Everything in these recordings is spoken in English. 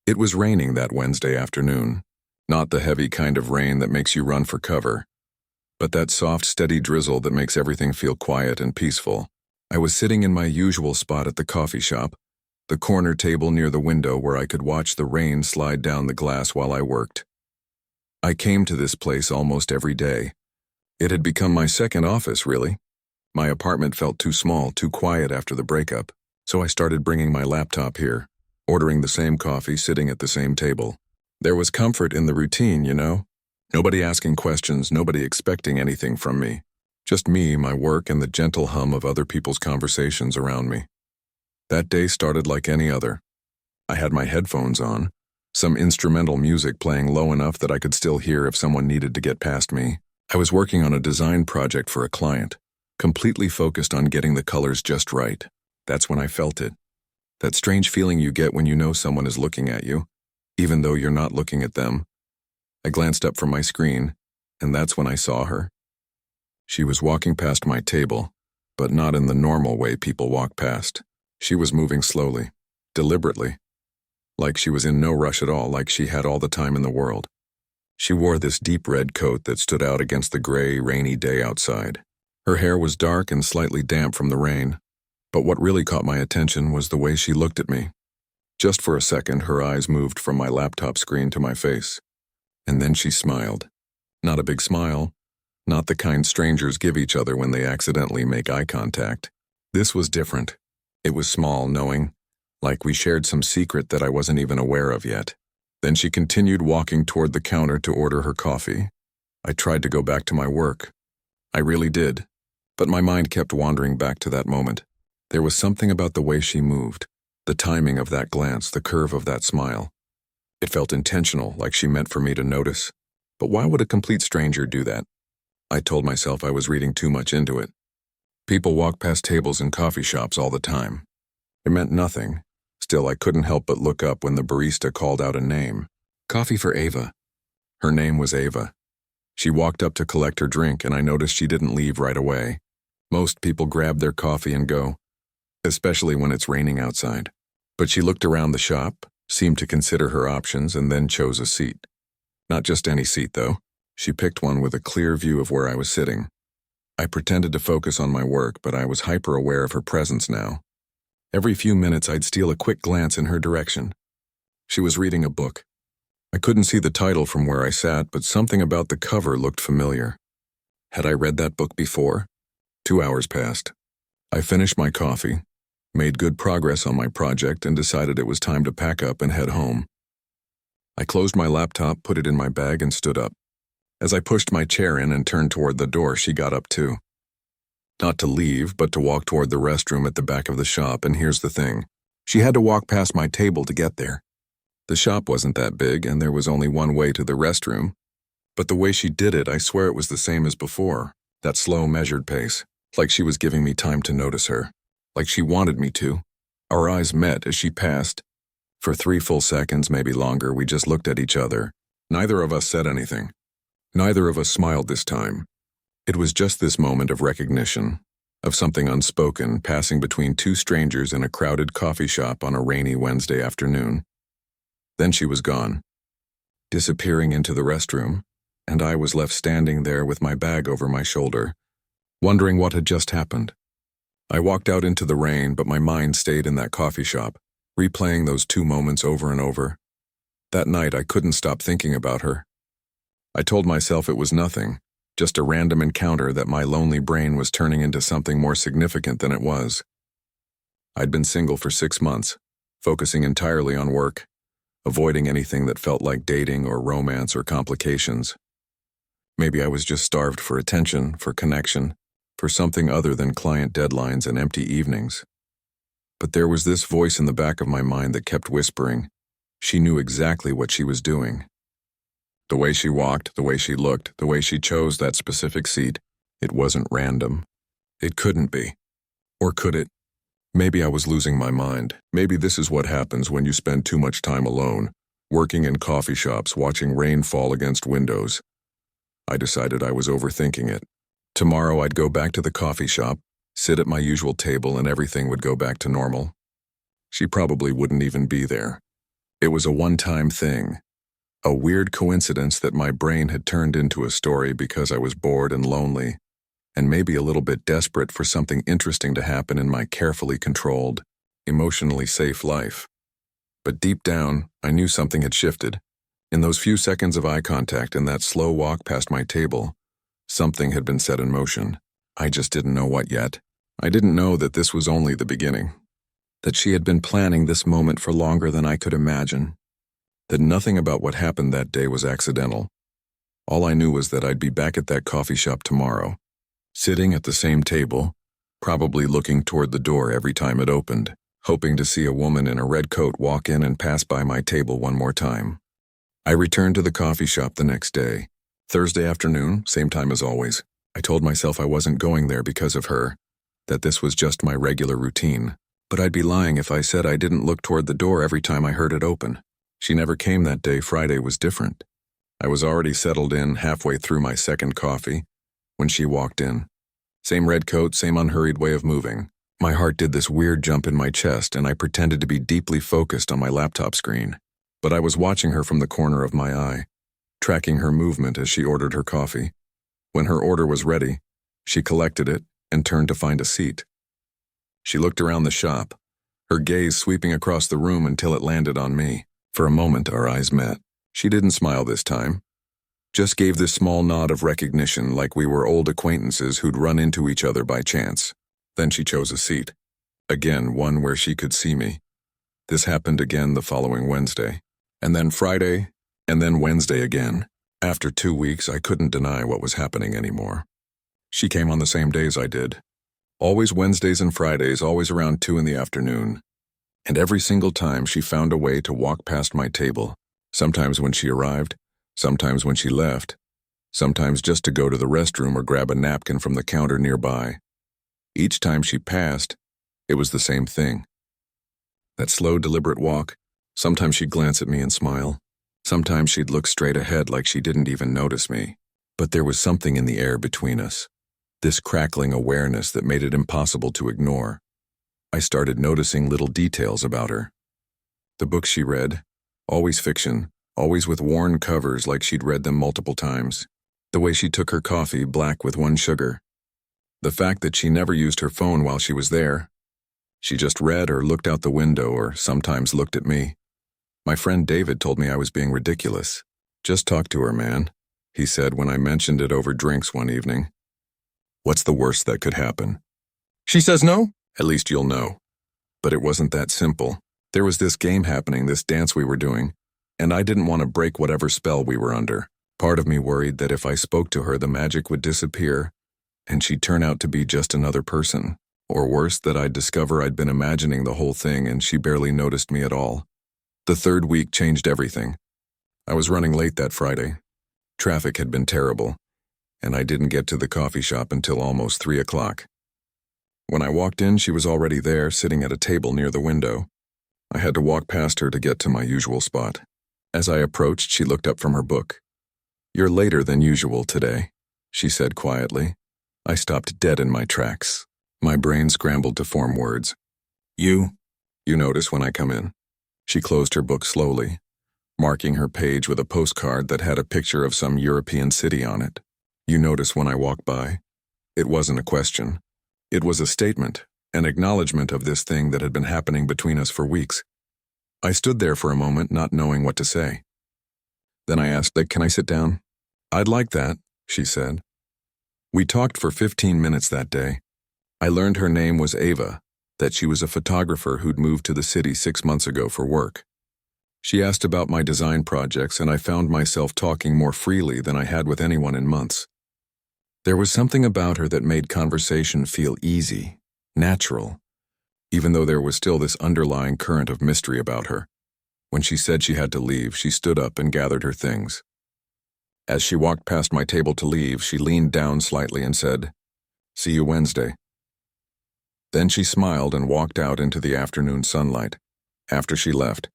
It was raining that Wednesday afternoon. Not the heavy kind of rain that makes you run for cover, but that soft, steady drizzle that makes everything feel quiet and peaceful. I was sitting in my usual spot at the coffee shop, the corner table near the window where I could watch the rain slide down the glass while I worked. I came to this place almost every day. It had become my second office, really. My apartment felt too small, too quiet after the breakup, so I started bringing my laptop here, ordering the same coffee, sitting at the same table. There was comfort in the routine, you know? Nobody asking questions, nobody expecting anything from me. Just me, my work, and the gentle hum of other people's conversations around me. That day started like any other. I had my headphones on, some instrumental music playing low enough that I could still hear if someone needed to get past me. I was working on a design project for a client, completely focused on getting the colors just right. That's when I felt it. That strange feeling you get when you know someone is looking at you, even though you're not looking at them. I glanced up from my screen, and that's when I saw her. She was walking past my table, but not in the normal way people walk past. She was moving slowly, deliberately, like she was in no rush at all, like she had all the time in the world. She wore this deep red coat that stood out against the gray, rainy day outside. Her hair was dark and slightly damp from the rain, but what really caught my attention was the way she looked at me. Just for a second, her eyes moved from my laptop screen to my face, and then she smiled. Not a big smile, not the kind strangers give each other when they accidentally make eye contact. This was different. It was small, knowing, like we shared some secret that I wasn't even aware of yet. Then she continued walking toward the counter to order her coffee. I tried to go back to my work. I really did, but my mind kept wandering back to that moment. There was something about the way she moved, the timing of that glance, the curve of that smile. It felt intentional, like she meant for me to notice. But why would a complete stranger do that? I told myself I was reading too much into it. People walk past tables in coffee shops all the time. It meant nothing. Still, I couldn't help but look up when the barista called out a name. Coffee for Ava. Her name was Ava. She walked up to collect her drink, and I noticed she didn't leave right away. Most people grab their coffee and go, especially when it's raining outside. But she looked around the shop, seemed to consider her options, and then chose a seat. Not just any seat, though. She picked one with a clear view of where I was sitting. I pretended to focus on my work, but I was hyper-aware of her presence now. Every few minutes, I'd steal a quick glance in her direction. She was reading a book. I couldn't see the title from where I sat, but something about the cover looked familiar. Had I read that book before? 2 hours passed. I finished my coffee, made good progress on my project, and decided it was time to pack up and head home. I closed my laptop, put it in my bag, and stood up. As I pushed my chair in and turned toward the door, she got up too. Not to leave, but to walk toward the restroom at the back of the shop, and here's the thing. She had to walk past my table to get there. The shop wasn't that big, and there was only one way to the restroom. But the way she did it, I swear it was the same as before. That slow, measured pace. Like she was giving me time to notice her. Like she wanted me to. Our eyes met as she passed. For 3 full seconds, maybe longer, we just looked at each other. Neither of us said anything. Neither of us smiled this time. It was just this moment of recognition, of something unspoken passing between 2 strangers in a crowded coffee shop on a rainy Wednesday afternoon. Then she was gone, disappearing into the restroom, and I was left standing there with my bag over my shoulder, wondering what had just happened. I walked out into the rain, but my mind stayed in that coffee shop, replaying those 2 moments over and over. That night, I couldn't stop thinking about her. I told myself it was nothing, just a random encounter that my lonely brain was turning into something more significant than it was. I'd been single for 6 months, focusing entirely on work, avoiding anything that felt like dating or romance or complications. Maybe I was just starved for attention, for connection, for something other than client deadlines and empty evenings. But there was this voice in the back of my mind that kept whispering. She knew exactly what she was doing. The way she walked, the way she looked, the way she chose that specific seat, it wasn't random. It couldn't be. Or could it? Maybe I was losing my mind. Maybe this is what happens when you spend too much time alone, working in coffee shops, watching rain fall against windows. I decided I was overthinking it. Tomorrow I'd go back to the coffee shop, sit at my usual table, and everything would go back to normal. She probably wouldn't even be there. It was a one-time thing, a weird coincidence that my brain had turned into a story because I was bored and lonely, and maybe a little bit desperate for something interesting to happen in my carefully controlled, emotionally safe life. But deep down, I knew something had shifted. In those few seconds of eye contact and that slow walk past my table, something had been set in motion. I just didn't know what yet. I didn't know that this was only the beginning. That she had been planning this moment for longer than I could imagine. That nothing about what happened that day was accidental. All I knew was that I'd be back at that coffee shop tomorrow, sitting at the same table, probably looking toward the door every time it opened, hoping to see a woman in a red coat walk in and pass by my table one more time. I returned to the coffee shop the next day. Thursday afternoon, same time as always. I told myself I wasn't going there because of her, that this was just my regular routine. But I'd be lying if I said I didn't look toward the door every time I heard it open. She never came that day. Friday was different. I was already settled in halfway through my second coffee when she walked in. Same red coat, same unhurried way of moving. My heart did this weird jump in my chest and I pretended to be deeply focused on my laptop screen. But I was watching her from the corner of my eye, tracking her movement as she ordered her coffee. When her order was ready, she collected it and turned to find a seat. She looked around the shop, her gaze sweeping across the room until it landed on me. For a moment, our eyes met. She didn't smile this time, just gave this small nod of recognition like we were old acquaintances who'd run into each other by chance. Then she chose a seat. Again, one where she could see me. This happened again the following Wednesday. And then Friday, and then Wednesday again. After 2 weeks, I couldn't deny what was happening anymore. She came on the same days I did. Always Wednesdays and Fridays, always around 2 in the afternoon. And every single time she found a way to walk past my table, sometimes when she arrived, sometimes when she left, sometimes just to go to the restroom or grab a napkin from the counter nearby. Each time she passed, it was the same thing. That slow, deliberate walk. Sometimes she'd glance at me and smile. Sometimes she'd look straight ahead like she didn't even notice me. But there was something in the air between us. This crackling awareness that made it impossible to ignore. I started noticing little details about her. The books she read, always fiction, always with worn covers like she'd read them multiple times. The way she took her coffee, black with 1 sugar. The fact that she never used her phone while she was there. She just read or looked out the window or sometimes looked at me. My friend David told me I was being ridiculous. Just talk to her, man, he said when I mentioned it over drinks one evening. What's the worst that could happen? She says no? At least you'll know. But it wasn't that simple. There was this game happening, this dance we were doing, and I didn't want to break whatever spell we were under. Part of me worried that if I spoke to her, the magic would disappear, and she'd turn out to be just another person. Or worse, that I'd discover I'd been imagining the whole thing and she barely noticed me at all. The 3rd week changed everything. I was running late that Friday. Traffic had been terrible, and I didn't get to the coffee shop until almost 3 o'clock. When I walked in, she was already there, sitting at a table near the window. I had to walk past her to get to my usual spot. As I approached, she looked up from her book. "You're later than usual today," she said quietly. I stopped dead in my tracks. My brain scrambled to form words. You notice when I come in." She closed her book slowly, marking her page with a postcard that had a picture of some European city on it. "You notice when I walk by?" It wasn't a question. It was a statement, an acknowledgement of this thing that had been happening between us for weeks. I stood there for a moment, not knowing what to say. Then I asked, "Can I sit down?" "I'd like that," she said. We talked for 15 minutes that day. I learned her name was Ava, that she was a photographer who'd moved to the city 6 months ago for work. She asked about my design projects, and I found myself talking more freely than I had with anyone in months. There was something about her that made conversation feel easy, natural, even though there was still this underlying current of mystery about her. When she said she had to leave, she stood up and gathered her things. As she walked past my table to leave, she leaned down slightly and said, "See you Wednesday." Then she smiled and walked out into the afternoon sunlight. After she left,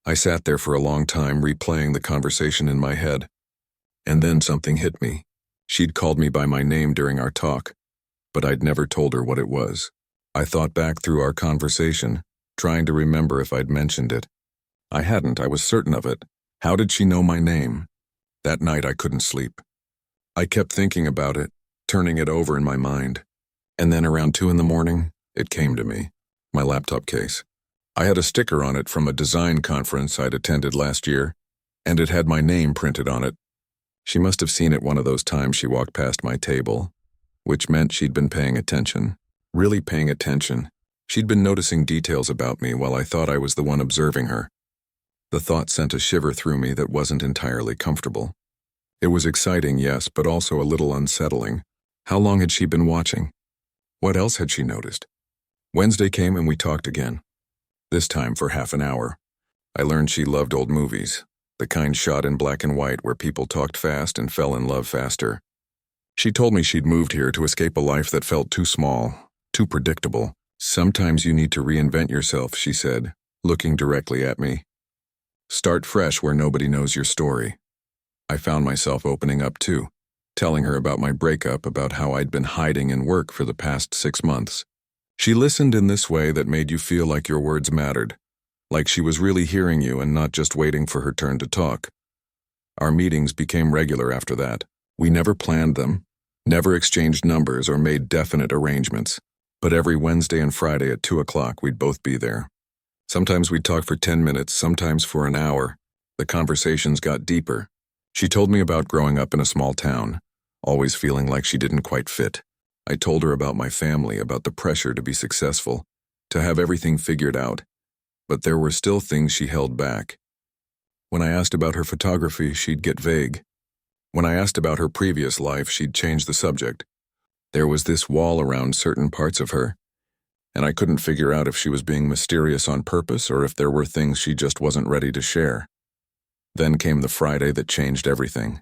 I sat there for a long time replaying the conversation in my head. And then something hit me. She'd called me by my name during our talk, but I'd never told her what it was. I thought back through our conversation, trying to remember if I'd mentioned it. I hadn't, I was certain of it. How did she know my name? That night I couldn't sleep. I kept thinking about it, turning it over in my mind. And then around 2 in the morning, it came to me. My laptop case. I had a sticker on it from a design conference I'd attended last year, and it had my name printed on it. She must have seen it one of those times she walked past my table, which meant she'd been paying attention. Really paying attention. She'd been noticing details about me while I thought I was the one observing her. The thought sent a shiver through me that wasn't entirely comfortable. It was exciting, yes, but also a little unsettling. How long had she been watching? What else had she noticed? Wednesday came and we talked again. This time for half an hour. I learned she loved old movies, the kind shot in black and white where people talked fast and fell in love faster. She told me she'd moved here to escape a life that felt too small, too predictable. Sometimes you need to reinvent yourself, she said, looking directly at me. Start fresh where nobody knows your story. I found myself opening up too, telling her about my breakup, about how I'd been hiding in work for the past 6 months. She listened in this way that made you feel like your words mattered, like she was really hearing you and not just waiting for her turn to talk. Our meetings became regular after that. We never planned them, never exchanged numbers or made definite arrangements, but every Wednesday and Friday at 2 o'clock we'd both be there. Sometimes we'd talk for 10 minutes, sometimes for an hour. The conversations got deeper. She told me about growing up in a small town, always feeling like she didn't quite fit. I told her about my family, about the pressure to be successful, to have everything figured out. But there were still things she held back. When I asked about her photography, she'd get vague. When I asked about her previous life, she'd change the subject. There was this wall around certain parts of her, and I couldn't figure out if she was being mysterious on purpose or if there were things she just wasn't ready to share. Then came the Friday that changed everything.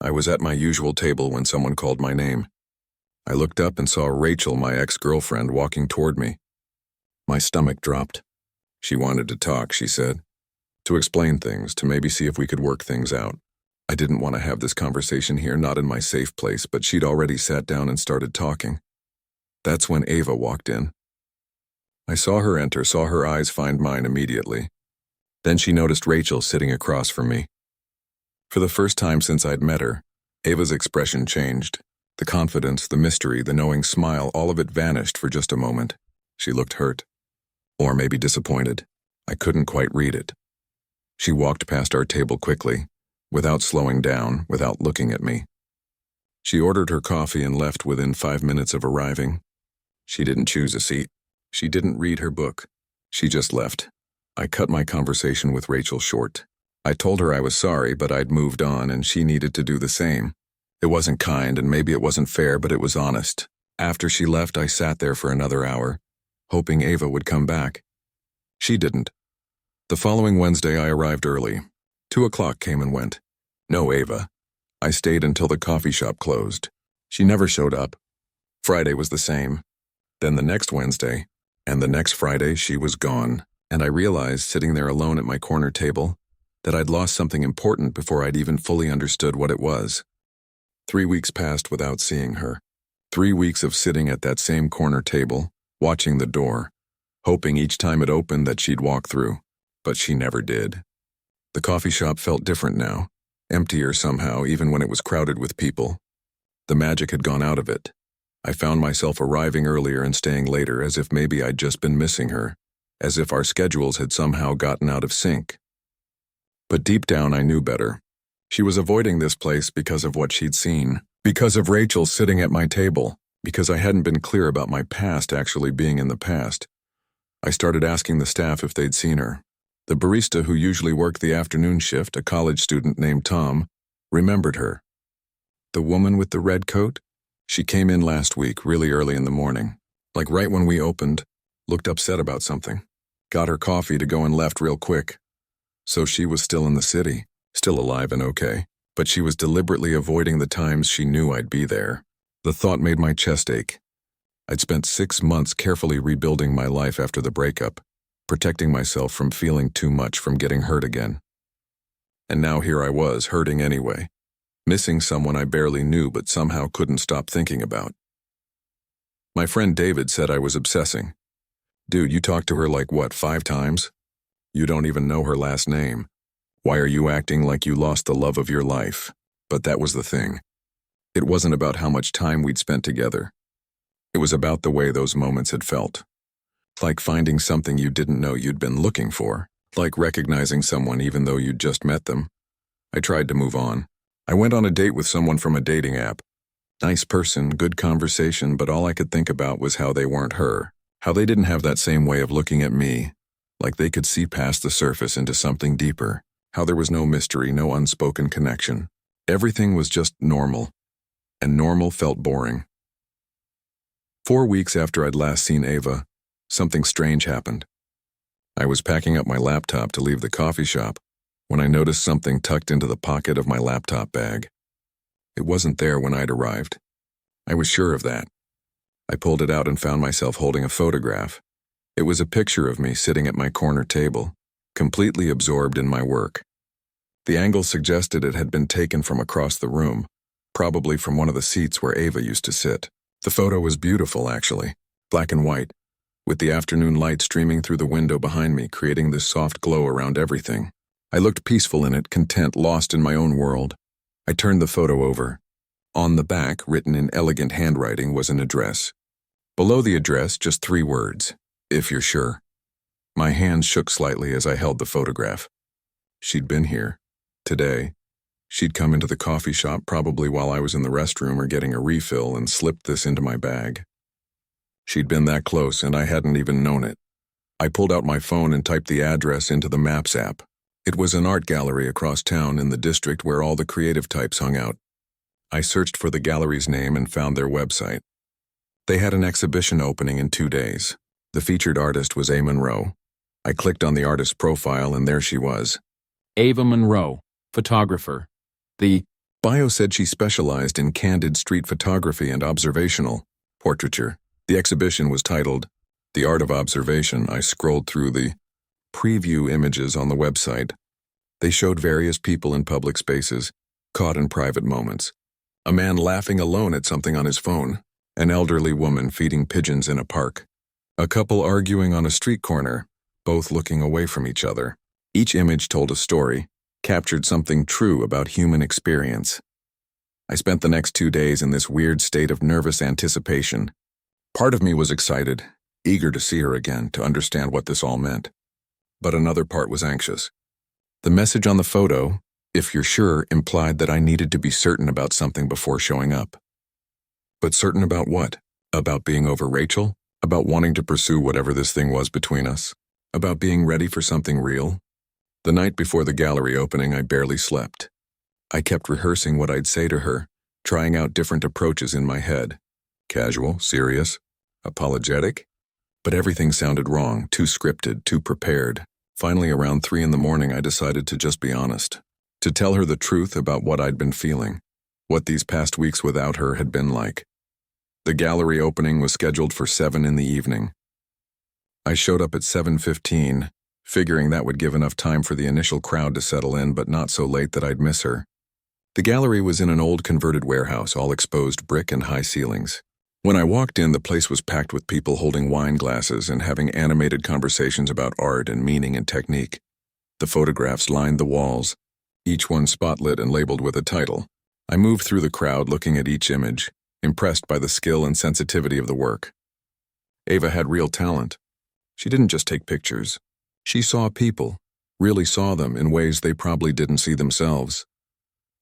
I was at my usual table when someone called my name. I looked up and saw Rachel, my ex-girlfriend, walking toward me. My stomach dropped. She wanted to talk, she said, to explain things, to maybe see if we could work things out. I didn't want to have this conversation here, not in my safe place, but she'd already sat down and started talking. That's when Ava walked in. I saw her enter, saw her eyes find mine immediately. Then she noticed Rachel sitting across from me. For the first time since I'd met her, Ava's expression changed. The confidence, the mystery, the knowing smile, all of it vanished for just a moment. She looked hurt. Or maybe disappointed. I couldn't quite read it. She walked past our table quickly, without slowing down, without looking at me. She ordered her coffee and left within 5 minutes of arriving. She didn't choose a seat. She didn't read her book. She just left. I cut my conversation with Rachel short. I told her I was sorry, but I'd moved on and she needed to do the same. It wasn't kind and maybe it wasn't fair, but it was honest. After she left, I sat there for another hour, hoping Ava would come back. She didn't. The following Wednesday, I arrived early. 2 o'clock came and went. No Ava. I stayed until the coffee shop closed. She never showed up. Friday was the same. Then the next Wednesday, and the next Friday, she was gone. And I realized, sitting there alone at my corner table, that I'd lost something important before I'd even fully understood what it was. 3 weeks passed without seeing her. 3 weeks of sitting at that same corner table, watching the door, hoping each time it opened that she'd walk through. But she never did. The coffee shop felt different now, emptier somehow, even when it was crowded with people. The magic had gone out of it. I found myself arriving earlier and staying later, as if maybe I'd just been missing her, as if our schedules had somehow gotten out of sync. But deep down I knew better. She was avoiding this place because of what she'd seen, because of Rachel sitting at my table, because I hadn't been clear about my past actually being in the past. I started asking the staff if they'd seen her. The barista who usually worked the afternoon shift, a college student named Tom, remembered her. The woman with the red coat? She came in last week, really early in the morning, like right when we opened, looked upset about something, got her coffee to go and left real quick. So she was still in the city, still alive and okay, but she was deliberately avoiding the times she knew I'd be there. The thought made my chest ache. I'd spent 6 months carefully rebuilding my life after the breakup, protecting myself from feeling too much, from getting hurt again. And now here I was, hurting anyway, missing someone I barely knew but somehow couldn't stop thinking about. My friend David said I was obsessing. Dude, you talked to her like what, 5 times? You don't even know her last name. Why are you acting like you lost the love of your life? But that was the thing. It wasn't about how much time we'd spent together. It was about the way those moments had felt. Like finding something you didn't know you'd been looking for. Like recognizing someone even though you'd just met them. I tried to move on. I went on a date with someone from a dating app. Nice person, good conversation, but all I could think about was how they weren't her. How they didn't have that same way of looking at me. Like they could see past the surface into something deeper. How there was no mystery, no unspoken connection. Everything was just normal. And normal felt boring. 4 weeks after I'd last seen Ava, something strange happened. I was packing up my laptop to leave the coffee shop when I noticed something tucked into the pocket of my laptop bag. It wasn't there when I'd arrived. I was sure of that. I pulled it out and found myself holding a photograph. It was a picture of me sitting at my corner table, completely absorbed in my work. The angle suggested it had been taken from across the room, probably from one of the seats where Ava used to sit. The photo was beautiful, actually, black and white, with the afternoon light streaming through the window behind me, creating this soft glow around everything. I looked peaceful in it, content, lost in my own world. I turned the photo over. On the back, written in elegant handwriting, was an address. Below the address, just 3 words, "If you're sure." My hands shook slightly as I held the photograph. She'd been here. Today. She'd come into the coffee shop probably while I was in the restroom or getting a refill and slipped this into my bag. She'd been that close and I hadn't even known it. I pulled out my phone and typed the address into the Maps app. It was an art gallery across town in the district where all the creative types hung out. I searched for the gallery's name and found their website. They had an exhibition opening in 2 days. The featured artist was A. Monroe. I clicked on the artist's profile and there she was. Ava Monroe, photographer. The bio said she specialized in candid street photography and observational portraiture. The exhibition was titled The Art of Observation. I scrolled through the preview images on the website. They showed various people in public spaces, caught in private moments. A man laughing alone at something on his phone. An elderly woman feeding pigeons in a park. A couple arguing on a street corner, both looking away from each other. Each image told a story, captured something true about human experience. I spent the next 2 days in this weird state of nervous anticipation. Part of me was excited, eager to see her again, to understand what this all meant. But another part was anxious. The message on the photo, "If you're sure," implied that I needed to be certain about something before showing up. But certain about what? About being over Rachel? About wanting to pursue whatever this thing was between us? About being ready for something real? The night before the gallery opening, I barely slept. I kept rehearsing what I'd say to her, trying out different approaches in my head. Casual, serious, apologetic? But everything sounded wrong, too scripted, too prepared. Finally, around 3 in the morning, I decided to just be honest. To tell her the truth about what I'd been feeling. What these past weeks without her had been like. The gallery opening was scheduled for 7 in the evening. I showed up at 7:15, figuring that would give enough time for the initial crowd to settle in, but not so late that I'd miss her. The gallery was in an old converted warehouse, all exposed brick and high ceilings. When I walked in, the place was packed with people holding wine glasses and having animated conversations about art and meaning and technique. The photographs lined the walls, each one spotlit and labeled with a title. I moved through the crowd looking at each image, impressed by the skill and sensitivity of the work. Ava had real talent. She didn't just take pictures. She saw people, really saw them in ways they probably didn't see themselves.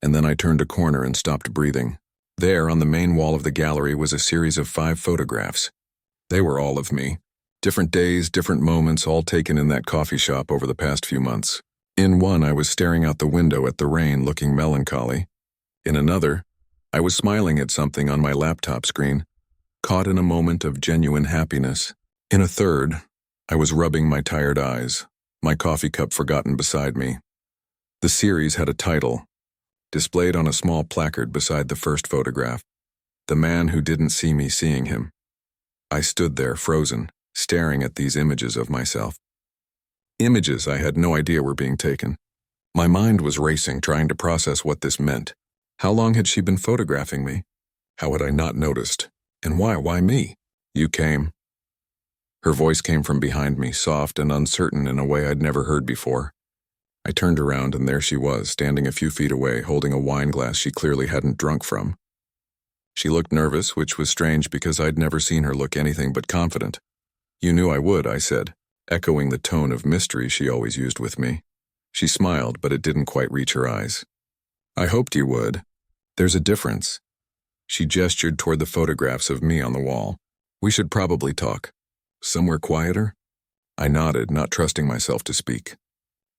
And then I turned a corner and stopped breathing. There, on the main wall of the gallery, was a series of 5 photographs. They were all of me. Different days, different moments, all taken in that coffee shop over the past few months. In one, I was staring out the window at the rain, looking melancholy. In another, I was smiling at something on my laptop screen, caught in a moment of genuine happiness. In a third, I was rubbing my tired eyes, my coffee cup forgotten beside me. The series had a title, displayed on a small placard beside the first photograph. The man who didn't see me seeing him. I stood there, frozen, staring at these images of myself. Images I had no idea were being taken. My mind was racing, trying to process what this meant. How long had she been photographing me? How had I not noticed? And why me? You came. Her voice came from behind me, soft and uncertain in a way I'd never heard before. I turned around and there she was, standing a few feet away, holding a wine glass she clearly hadn't drunk from. She looked nervous, which was strange because I'd never seen her look anything but confident. "You knew I would," I said, echoing the tone of mystery she always used with me. She smiled, but it didn't quite reach her eyes. "I hoped you would. There's a difference." She gestured toward the photographs of me on the wall. "We should probably talk. Somewhere quieter?" I nodded, not trusting myself to speak.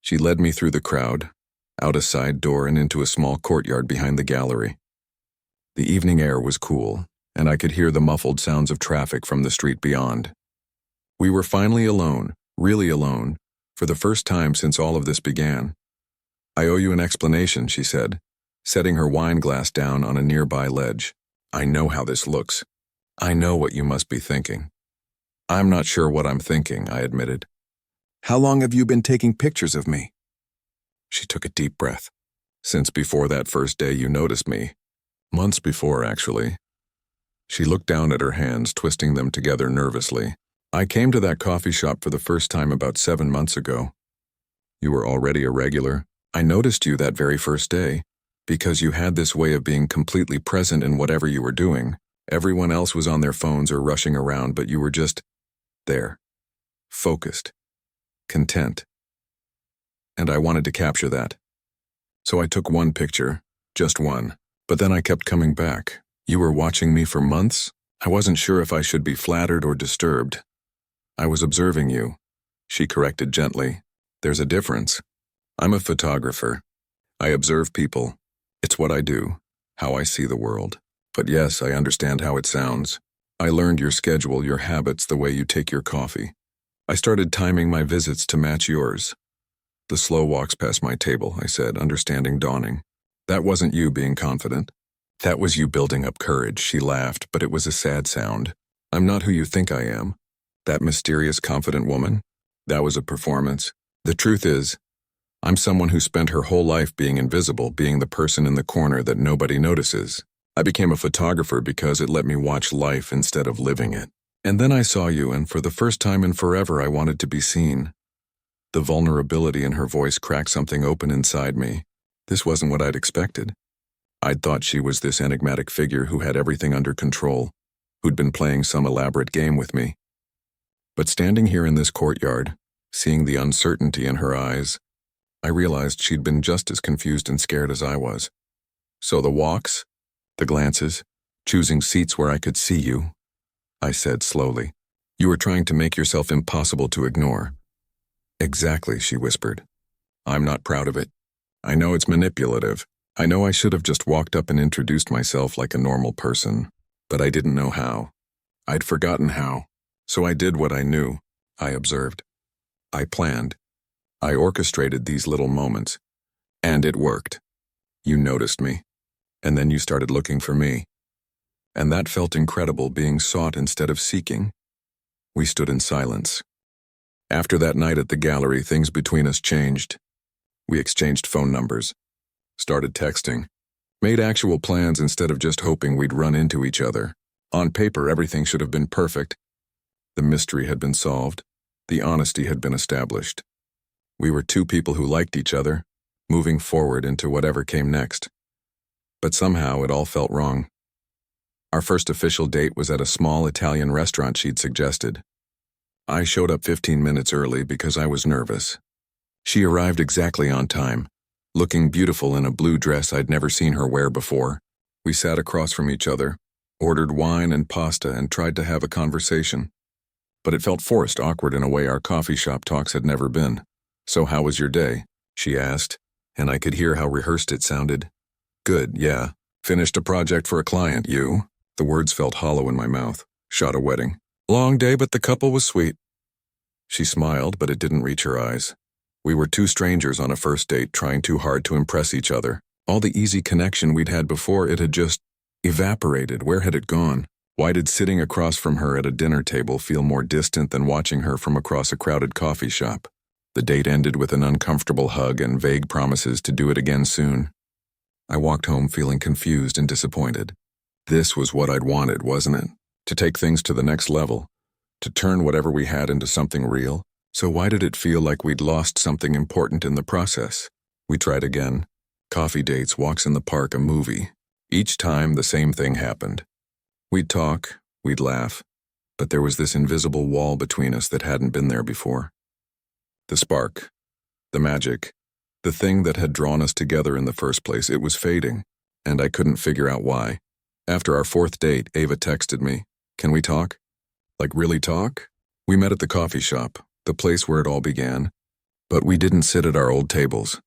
She led me through the crowd, out a side door and into a small courtyard behind the gallery. The evening air was cool, and I could hear the muffled sounds of traffic from the street beyond. We were finally alone, really alone, for the first time since all of this began. "I owe you an explanation," she said, setting her wine glass down on a nearby ledge. "I know how this looks. I know what you must be thinking." "I'm not sure what I'm thinking," I admitted. "How long have you been taking pictures of me?" She took a deep breath. "Since before that first day you noticed me. Months before, actually." She looked down at her hands, twisting them together nervously. "I came to that coffee shop for the first time about 7 months ago. You were already a regular. I noticed you that very first day, because you had this way of being completely present in whatever you were doing. Everyone else was on their phones or rushing around, but you were just there, focused, content. And I wanted to capture that. So I took one picture, just one, but then I kept coming back. You were watching me for months? I wasn't sure if I should be flattered or disturbed. I was observing you," she corrected gently. "There's a difference. I'm a photographer. I observe people. It's what I do, how I see the world. But yes, I understand how it sounds. I learned your schedule, your habits, the way you take your coffee. I started timing my visits to match yours." "The slow walks past my table," I said, understanding dawning. "That wasn't you being confident. That was you building up courage." She laughed, but it was a sad sound. "I'm not who you think I am. That mysterious, confident woman? That was a performance. The truth is, I'm someone who spent her whole life being invisible, being the person in the corner that nobody notices. I became a photographer because it let me watch life instead of living it. And then I saw you, and for the first time in forever I wanted to be seen." The vulnerability in her voice cracked something open inside me. This wasn't what I'd expected. I'd thought she was this enigmatic figure who had everything under control, who'd been playing some elaborate game with me. But standing here in this courtyard, seeing the uncertainty in her eyes, I realized she'd been just as confused and scared as I was. "So the walks, the glances, choosing seats where I could see you," I said slowly. "You were trying to make yourself impossible to ignore." "Exactly," she whispered. "I'm not proud of it. I know it's manipulative. I know I should have just walked up and introduced myself like a normal person, but I didn't know how. I'd forgotten how. So I did what I knew," I observed. "I planned. I orchestrated these little moments. And it worked. You noticed me. And then you started looking for me. And that felt incredible, being sought instead of seeking." We stood in silence. After that night at the gallery, things between us changed. We exchanged phone numbers, started texting, made actual plans instead of just hoping we'd run into each other. On paper, everything should have been perfect. The mystery had been solved. The honesty had been established. We were two people who liked each other, moving forward into whatever came next. But somehow it all felt wrong. Our first official date was at a small Italian restaurant she'd suggested. I showed up 15 minutes early because I was nervous. She arrived exactly on time, looking beautiful in a blue dress I'd never seen her wear before. We sat across from each other, ordered wine and pasta, and tried to have a conversation. But it felt forced, awkward in a way our coffee shop talks had never been. "So how was your day?" she asked, and I could hear how rehearsed it sounded. "Good, yeah. Finished a project for a client, you?" The words felt hollow in my mouth. "Shot a wedding. Long day, but the couple was sweet." She smiled, but it didn't reach her eyes. We were two strangers on a first date, trying too hard to impress each other. All the easy connection we'd had before, it had just evaporated. Where had it gone? Why did sitting across from her at a dinner table feel more distant than watching her from across a crowded coffee shop? The date ended with an uncomfortable hug and vague promises to do it again soon. I walked home feeling confused and disappointed. This was what I'd wanted, wasn't it? To take things to the next level. To turn whatever we had into something real? So why did it feel like we'd lost something important in the process? We tried again. Coffee dates, walks in the park, a movie. Each time, the same thing happened. We'd talk, we'd laugh, but there was this invisible wall between us that hadn't been there before. The spark, the magic, the thing that had drawn us together in the first place, it was fading, and I couldn't figure out why. After our fourth date, Ava texted me, "Can we talk?" Like, really talk? We met at the coffee shop, the place where it all began, but we didn't sit at our old tables.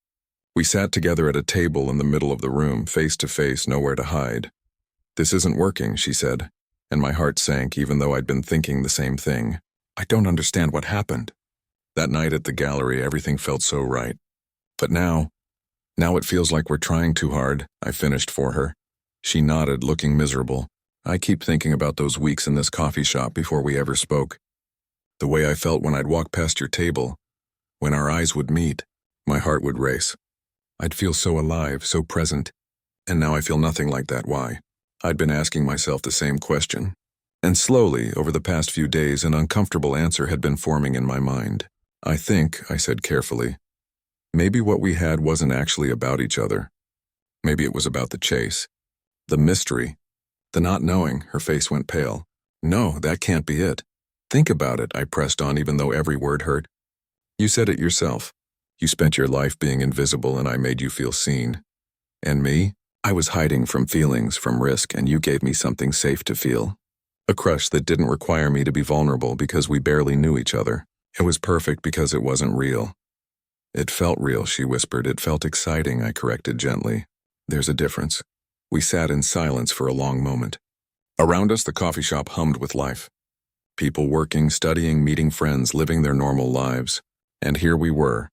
We sat together at a table in the middle of the room, face to face, nowhere to hide. "This isn't working," she said, and my heart sank even though I'd been thinking the same thing. I don't understand what happened. That night at the gallery, everything felt so right. But now it feels like we're trying too hard, I finished for her. She nodded, looking miserable. I keep thinking about those weeks in this coffee shop before we ever spoke. The way I felt when I'd walk past your table, when our eyes would meet, my heart would race. I'd feel so alive, so present, and now I feel nothing like that. Why? I'd been asking myself the same question. And slowly, over the past few days, an uncomfortable answer had been forming in my mind. I think, I said carefully, maybe what we had wasn't actually about each other. Maybe it was about the chase, the mystery, the not knowing. Her face went pale. No, that can't be it. Think about it, I pressed on even though every word hurt. You said it yourself. You spent your life being invisible and I made you feel seen. And me? I was hiding from feelings, from risk, and you gave me something safe to feel. A crush that didn't require me to be vulnerable because we barely knew each other. It was perfect because it wasn't real. It felt real, she whispered. It felt exciting, I corrected gently. There's a difference. We sat in silence for a long moment. Around us, the coffee shop hummed with life. People working, studying, meeting friends, living their normal lives. And here we were,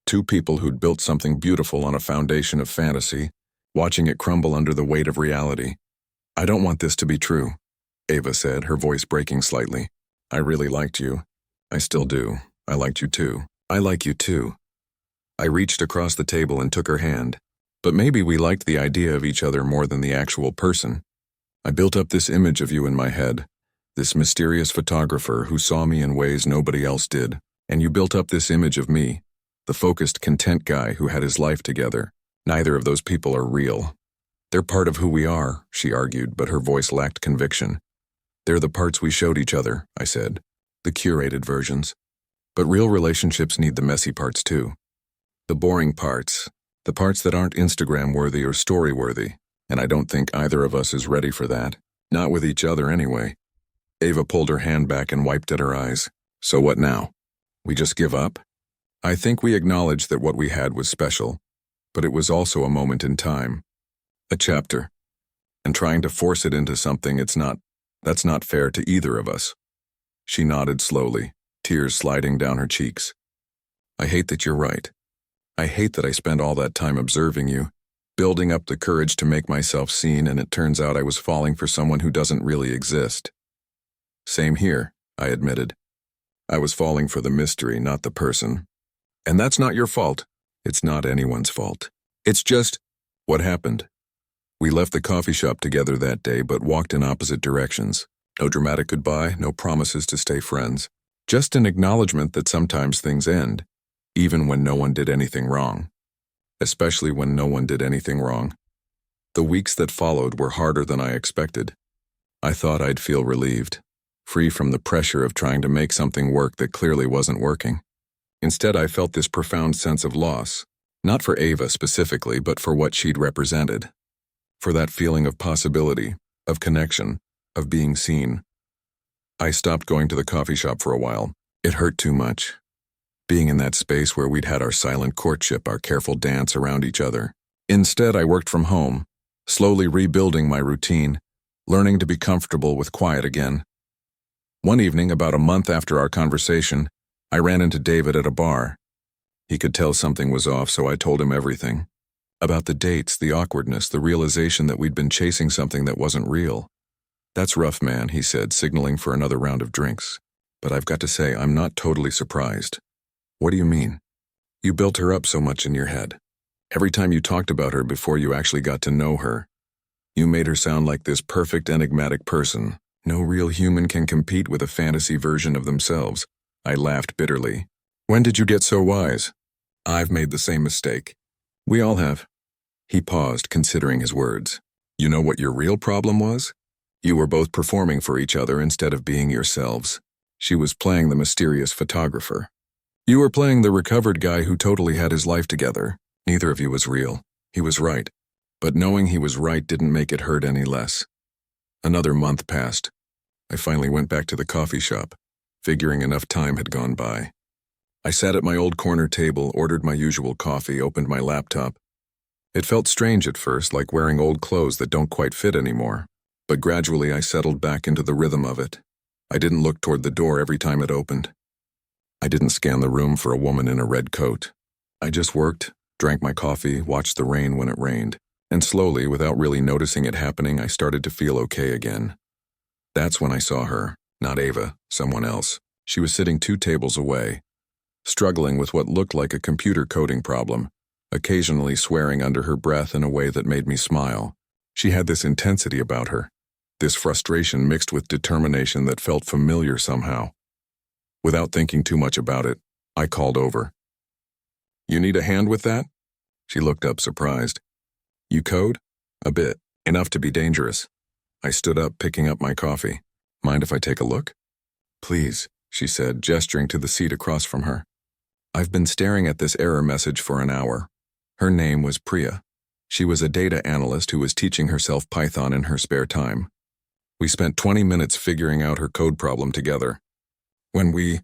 two people who'd built something beautiful on a foundation of fantasy, watching it crumble under the weight of reality. I don't want this to be true, Ava said, her voice breaking slightly. I really liked you. I still do. I liked you too. I like you too. I reached across the table and took her hand. But maybe we liked the idea of each other more than the actual person. I built up this image of you in my head, this mysterious photographer who saw me in ways nobody else did. And you built up this image of me, the focused, content guy who had his life together. Neither of those people are real. They're part of who we are, she argued, but her voice lacked conviction. They're the parts we showed each other, I said, the curated versions. But real relationships need the messy parts too. The boring parts, the parts that aren't Instagram-worthy or story-worthy, and I don't think either of us is ready for that. Not with each other anyway. Ava pulled her hand back and wiped at her eyes. So what now? We just give up? I think we acknowledged that what we had was special, but it was also a moment in time. A chapter. And trying to force it into something that's not fair to either of us. She nodded slowly, tears sliding down her cheeks. I hate that you're right. I hate that I spent all that time observing you, building up the courage to make myself seen, and it turns out I was falling for someone who doesn't really exist. Same here, I admitted. I was falling for the mystery, not the person. And that's not your fault. It's not anyone's fault. It's just what happened. We left the coffee shop together that day, but walked in opposite directions. No dramatic goodbye, no promises to stay friends. Just an acknowledgement that sometimes things end, even when no one did anything wrong. Especially when no one did anything wrong. The weeks that followed were harder than I expected. I thought I'd feel relieved, free from the pressure of trying to make something work that clearly wasn't working. Instead, I felt this profound sense of loss, not for Ava specifically, but for what she'd represented. For that feeling of possibility, of connection, of being seen. I stopped going to the coffee shop for a while. It hurt too much. Being in that space where we'd had our silent courtship, our careful dance around each other. Instead, I worked from home, slowly rebuilding my routine, learning to be comfortable with quiet again. One evening, about a month after our conversation, I ran into David at a bar. He could tell something was off, so I told him everything. About the dates, the awkwardness, the realization that we'd been chasing something that wasn't real. That's rough, man, he said, signaling for another round of drinks. But I've got to say, I'm not totally surprised. What do you mean? You built her up so much in your head. Every time you talked about her before you actually got to know her, you made her sound like this perfect, enigmatic person, No real human can compete with a fantasy version of themselves. I laughed bitterly. When did you get so wise? I've made the same mistake. We all have. He paused, considering his words. You know what your real problem was? You were both performing for each other instead of being yourselves. She was playing the mysterious photographer. You were playing the recovered guy who totally had his life together. Neither of you was real. He was right. But knowing he was right didn't make it hurt any less. Another month passed. I finally went back to the coffee shop, figuring enough time had gone by. I sat at my old corner table, ordered my usual coffee, opened my laptop. It felt strange at first, like wearing old clothes that don't quite fit anymore. But gradually I settled back into the rhythm of it. I didn't look toward the door every time it opened. I didn't scan the room for a woman in a red coat. I just worked, drank my coffee, watched the rain when it rained, and slowly, without really noticing it happening, I started to feel okay again. That's when I saw her, not Ava, someone else. She was sitting 2 tables away, struggling with what looked like a computer coding problem, occasionally swearing under her breath in a way that made me smile. She had this intensity about her, this frustration mixed with determination that felt familiar somehow. Without thinking too much about it, I called over. You need a hand with that? She looked up surprised. You code? A bit. Enough to be dangerous. I stood up, picking up my coffee. Mind if I take a look? Please, she said, gesturing to the seat across from her. I've been staring at this error message for an hour. Her name was Priya. She was a data analyst who was teaching herself Python in her spare time. We spent 20 minutes figuring out her code problem together. When we